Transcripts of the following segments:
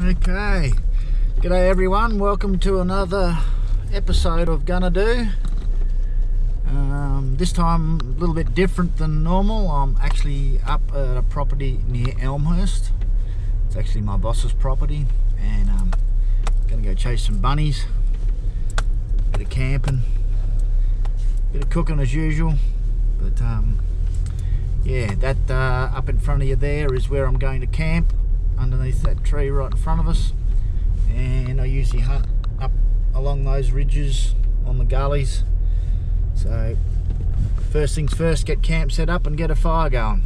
Okay, g'day everyone, welcome to another episode of Gonna Do. This time a little bit different than normal. I'm actually up at a property near Elmhurst. It's actually my boss's property, and I'm gonna go chase some bunnies, bit of camping, bit of cooking as usual. But yeah, that up in front of you there is where I'm going to camp, underneath that tree right in front of us. And I usually hunt up along those ridges on the gullies. So first things first, get camp set up and get a fire going.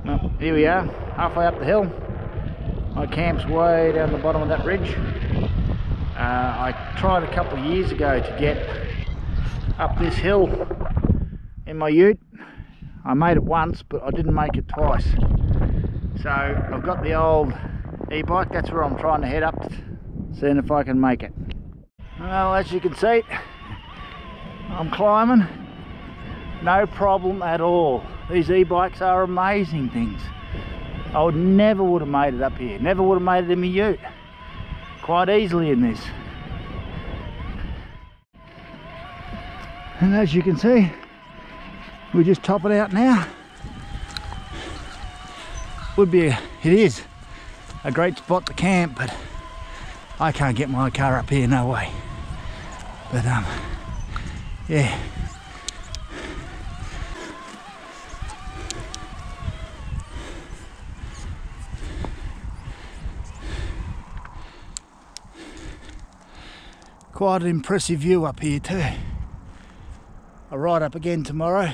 Well, here we are, halfway up the hill. My camp's way down the bottom of that ridge. I tried a couple of years ago to get up this hill in my ute. I made it once, but I didn't make it twice. So I've got the old e-bike, that's where I'm trying to head up, seeing if I can make it. Well, as you can see, I'm climbing, no problem at all. These e-bikes are amazing things. I never would have made it up here, never would have made it in my ute. Quite easily in this. And as you can see, we're just topping out now. It is a great spot to camp, but I can't get my car up here, no way. But yeah. Quite an impressive view up here too. I'll ride up again tomorrow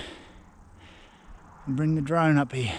and bring the drone up here.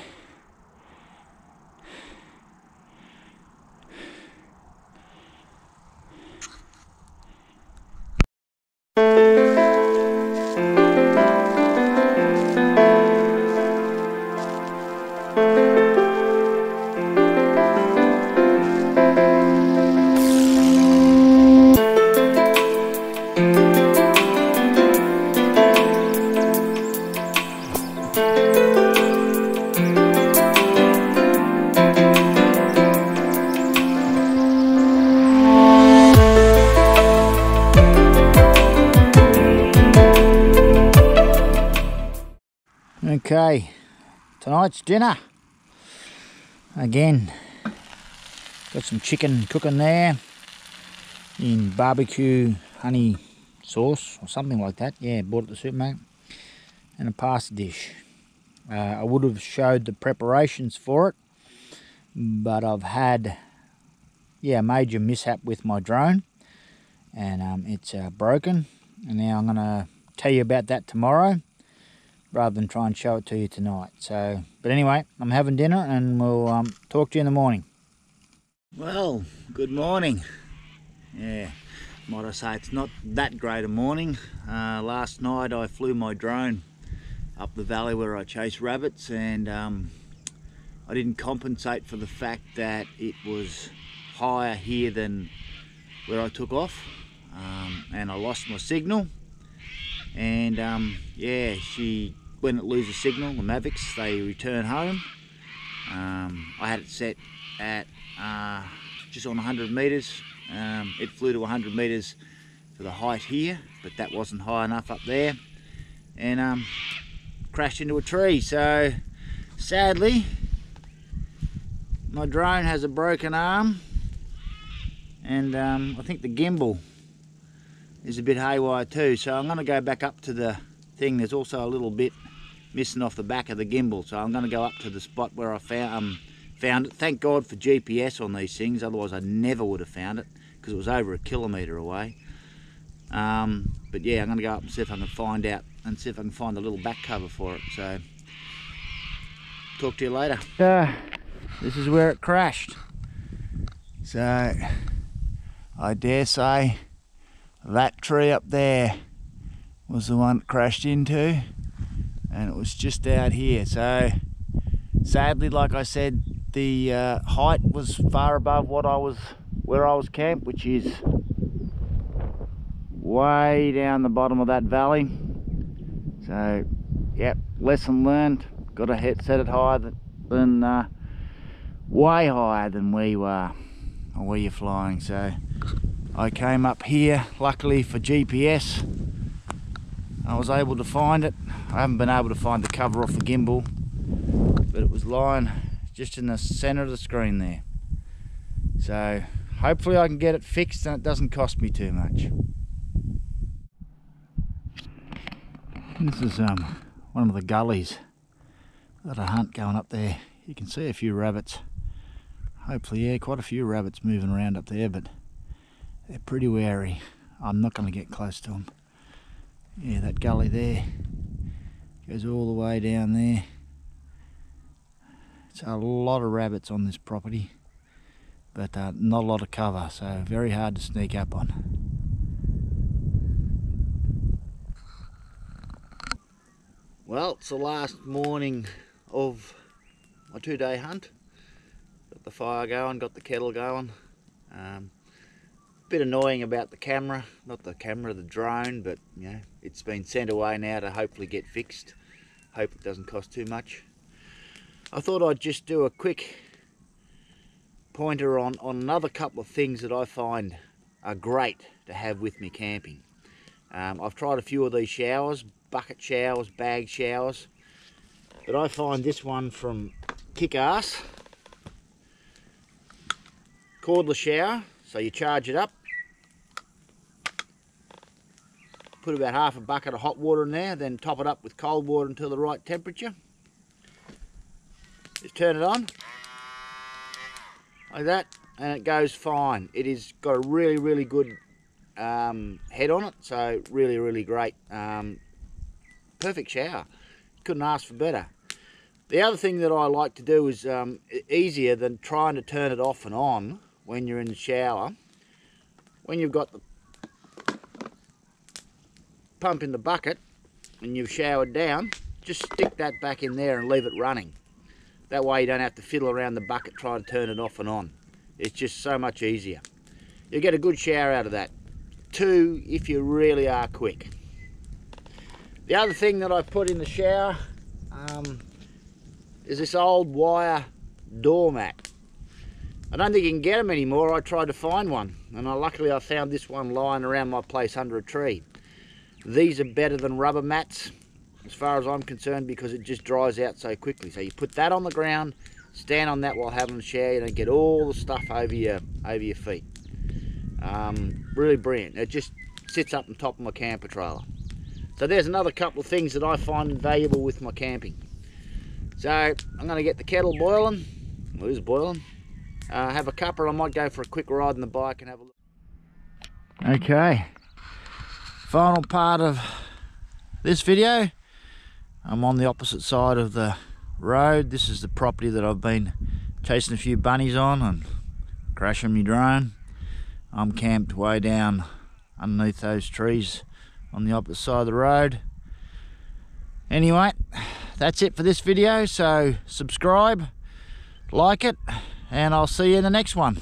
Okay, tonight's dinner. Again, got some chicken cooking there in barbecue honey sauce or something like that. Yeah, bought it at the supermarket. And a pasta dish. I would have showed the preparations for it, but I've had a major mishap with my drone, and it's broken. And now I'm going to tell you about that tomorrow, rather than try and show it to you tonight. So, but anyway, I'm having dinner and we'll talk to you in the morning. Well, good morning. Yeah, might I say it's not that great a morning. Last night I flew my drone up the valley where I chase rabbits, and I didn't compensate for the fact that it was higher here than where I took off, and I lost my signal. And yeah, when it loses signal, the Mavics, they return home. I had it set at just on 100 meters. It flew to 100 meters for the height here, but that wasn't high enough up there, and crashed into a tree. So sadly, my drone has a broken arm, and I think the gimbal is a bit haywire too. So I'm going to go back up to the thing. There's also a little bit missing off the back of the gimbal, so I'm going to go up to the spot where I found it. Thank God for GPS on these things, otherwise I never would have found it, because it was over 1 kilometre away. But yeah, I'm going to go up and see if I can find out and see if I can find a little back cover for it. So talk to you later. This is where it crashed. So I dare say that tree up there was the one it crashed into, and it was just out here. So sadly, like I said, the height was far above where I was camped, which is way down the bottom of that valley. So yep, lesson learned. Got to set it higher than way higher than where you are or where you're flying. So I came up here, luckily for GPS I was able to find it. I haven't been able to find the cover off the gimbal, but it was lying just in the center of the screen there. So hopefully I can get it fixed and it doesn't cost me too much. This is one of the gullies that I hunt going up there. You can see a few rabbits. Hopefully, yeah, quite a few rabbits moving around up there, but they're pretty wary. I'm not going to get close to them. Yeah, that gully there goes all the way down there. It's a lot of rabbits on this property, but not a lot of cover, so very hard to sneak up on. Well, it's the last morning of my 2-day hunt. Got the fire going, got the kettle going. Bit annoying about the camera, not the camera, the drone, but you know, it's been sent away now to hopefully get fixed. Hope it doesn't cost too much. I thought I'd just do a quick pointer on another couple of things that I find are great to have with me camping. I've tried a few of these showers, bucket showers, bag showers, but I find this one from Kick-Ass, cordless shower. So you charge it up, put about half a bucket of hot water in there, then top it up with cold water until the right temperature. Just turn it on like that and it goes fine. It has got a really good head on it, so really great. Perfect shower, couldn't ask for better. The other thing that I like to do is easier than trying to turn it off and on when you're in the shower. When you've got the pump in the bucket and you've showered down, just stick that back in there and leave it running. That way you don't have to fiddle around the bucket trying to turn it off and on. It's just so much easier. You get a good shower out of that. 2 if you really are quick. The other thing that I put in the shower is this old wire doormat. I don't think you can get them anymore. I tried to find one, and luckily I found this one lying around my place under a tree. These are better than rubber mats as far as I'm concerned, because it just dries out so quickly. So you put that on the ground, stand on that while having a shower, you don't get all the stuff over your feet. Really brilliant. It just sits up on top of my camper trailer. So there's another couple of things that I find valuable with my camping. So I'm going to get the kettle boiling. Well, it is boiling. Have a cuppa. I might go for a quick ride on the bike and have a look. Okay, final part of this video. I'm on the opposite side of the road. This is the property that I've been chasing a few bunnies on and crashing my drone. I'm camped way down underneath those trees on the opposite side of the road. Anyway, that's it for this video, so subscribe, like it, and I'll see you in the next one.